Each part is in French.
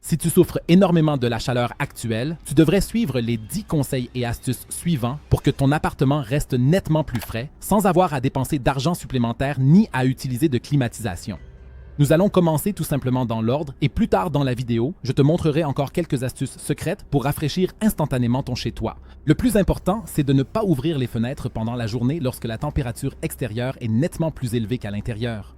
Si tu souffres énormément de la chaleur actuelle, tu devrais suivre les 10 conseils et astuces suivants pour que ton appartement reste nettement plus frais, sans avoir à dépenser d'argent supplémentaire ni à utiliser de climatisation. Nous allons commencer tout simplement dans l'ordre et plus tard dans la vidéo, je te montrerai encore quelques astuces secrètes pour rafraîchir instantanément ton chez-toi. Le plus important, c'est de ne pas ouvrir les fenêtres pendant la journée lorsque la température extérieure est nettement plus élevée qu'à l'intérieur.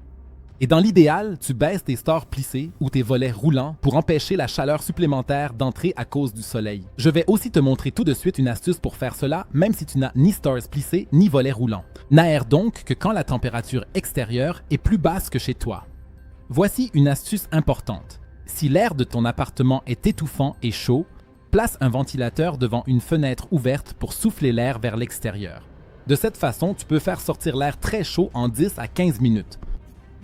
Et dans l'idéal, tu baisses tes stores plissés ou tes volets roulants pour empêcher la chaleur supplémentaire d'entrer à cause du soleil. Je vais aussi te montrer tout de suite une astuce pour faire cela, même si tu n'as ni stores plissés ni volets roulants. N'aère donc que quand la température extérieure est plus basse que chez toi. Voici une astuce importante. Si l'air de ton appartement est étouffant et chaud, place un ventilateur devant une fenêtre ouverte pour souffler l'air vers l'extérieur. De cette façon, tu peux faire sortir l'air très chaud en 10 à 15 minutes.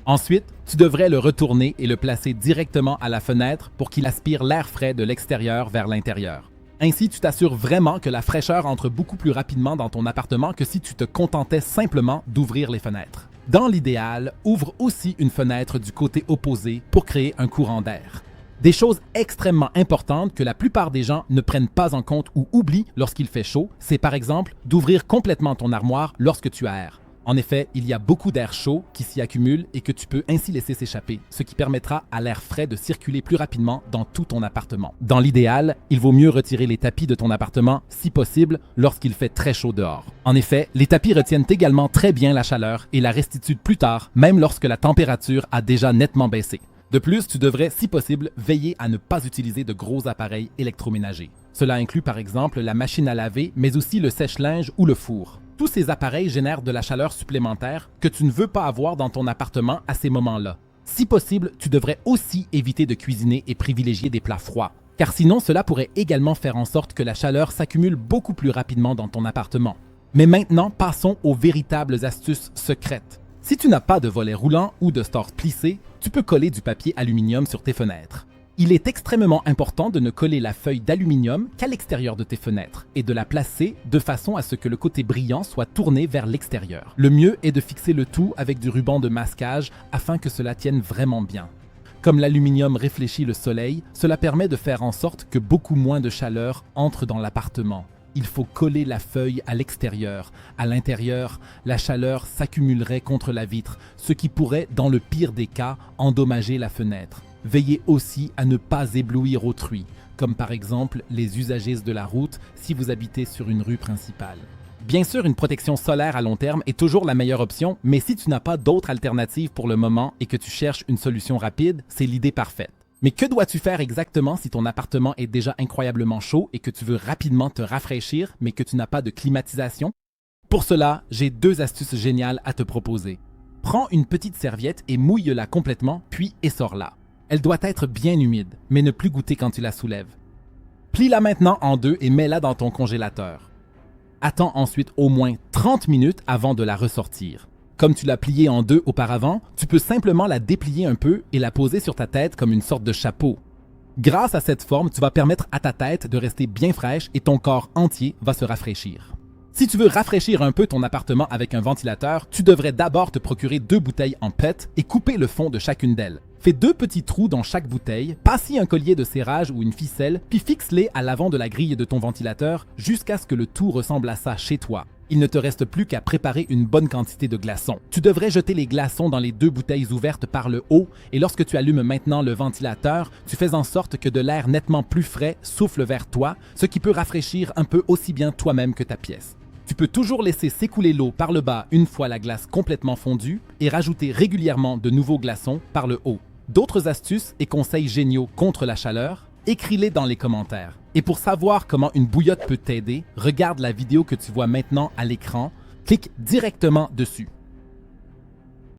Ensuite, tu devrais le retourner et le placer directement à la fenêtre pour qu'il aspire l'air frais de l'extérieur vers l'intérieur. Ainsi, tu t'assures vraiment que la fraîcheur entre beaucoup plus rapidement dans ton appartement que si tu te contentais simplement d'ouvrir les fenêtres. Dans l'idéal, ouvre aussi une fenêtre du côté opposé pour créer un courant d'air. Des choses extrêmement importantes que la plupart des gens ne prennent pas en compte ou oublient lorsqu'il fait chaud, c'est par exemple d'ouvrir complètement ton armoire lorsque tu aères. En effet, il y a beaucoup d'air chaud qui s'y accumule et que tu peux ainsi laisser s'échapper, ce qui permettra à l'air frais de circuler plus rapidement dans tout ton appartement. Dans l'idéal, il vaut mieux retirer les tapis de ton appartement, si possible, lorsqu'il fait très chaud dehors. En effet, les tapis retiennent également très bien la chaleur et la restituent plus tard, même lorsque la température a déjà nettement baissé. De plus, tu devrais, si possible, veiller à ne pas utiliser de gros appareils électroménagers. Cela inclut par exemple la machine à laver, mais aussi le sèche-linge ou le four. Tous ces appareils génèrent de la chaleur supplémentaire que tu ne veux pas avoir dans ton appartement à ces moments-là. Si possible, tu devrais aussi éviter de cuisiner et privilégier des plats froids, car sinon cela pourrait également faire en sorte que la chaleur s'accumule beaucoup plus rapidement dans ton appartement. Mais maintenant, passons aux véritables astuces secrètes. Si tu n'as pas de volet roulant ou de stores plissés, tu peux coller du papier aluminium sur tes fenêtres. Il est extrêmement important de ne coller la feuille d'aluminium qu'à l'extérieur de tes fenêtres et de la placer de façon à ce que le côté brillant soit tourné vers l'extérieur. Le mieux est de fixer le tout avec du ruban de masquage afin que cela tienne vraiment bien. Comme l'aluminium réfléchit le soleil, cela permet de faire en sorte que beaucoup moins de chaleur entre dans l'appartement. Il faut coller la feuille à l'extérieur. À l'intérieur, la chaleur s'accumulerait contre la vitre, ce qui pourrait, dans le pire des cas, endommager la fenêtre. Veillez aussi à ne pas éblouir autrui, comme par exemple les usagers de la route si vous habitez sur une rue principale. Bien sûr, une protection solaire à long terme est toujours la meilleure option, mais si tu n'as pas d'autre alternative pour le moment et que tu cherches une solution rapide, c'est l'idée parfaite. Mais que dois-tu faire exactement si ton appartement est déjà incroyablement chaud et que tu veux rapidement te rafraîchir, mais que tu n'as pas de climatisation? Pour cela, j'ai 2 astuces géniales à te proposer. Prends une petite serviette et mouille-la complètement, puis essore-la. Elle doit être bien humide, mais ne plus goûter quand tu la soulèves. Plie-la maintenant en 2 et mets-la dans ton congélateur. Attends ensuite au moins 30 minutes avant de la ressortir. Comme tu l'as pliée en 2 auparavant, tu peux simplement la déplier un peu et la poser sur ta tête comme une sorte de chapeau. Grâce à cette forme, tu vas permettre à ta tête de rester bien fraîche et ton corps entier va se rafraîchir. Si tu veux rafraîchir un peu ton appartement avec un ventilateur, tu devrais d'abord te procurer 2 bouteilles en PET et couper le fond de chacune d'elles. Fais 2 petits trous dans chaque bouteille, passe-y un collier de serrage ou une ficelle, puis fixe-les à l'avant de la grille de ton ventilateur jusqu'à ce que le tout ressemble à ça chez toi. Il ne te reste plus qu'à préparer une bonne quantité de glaçons. Tu devrais jeter les glaçons dans les 2 bouteilles ouvertes par le haut et lorsque tu allumes maintenant le ventilateur, tu fais en sorte que de l'air nettement plus frais souffle vers toi, ce qui peut rafraîchir un peu aussi bien toi-même que ta pièce. Tu peux toujours laisser s'écouler l'eau par le bas une fois la glace complètement fondue et rajouter régulièrement de nouveaux glaçons par le haut. D'autres astuces et conseils géniaux contre la chaleur, écris-les dans les commentaires. Et pour savoir comment une bouillotte peut t'aider, regarde la vidéo que tu vois maintenant à l'écran, clique directement dessus.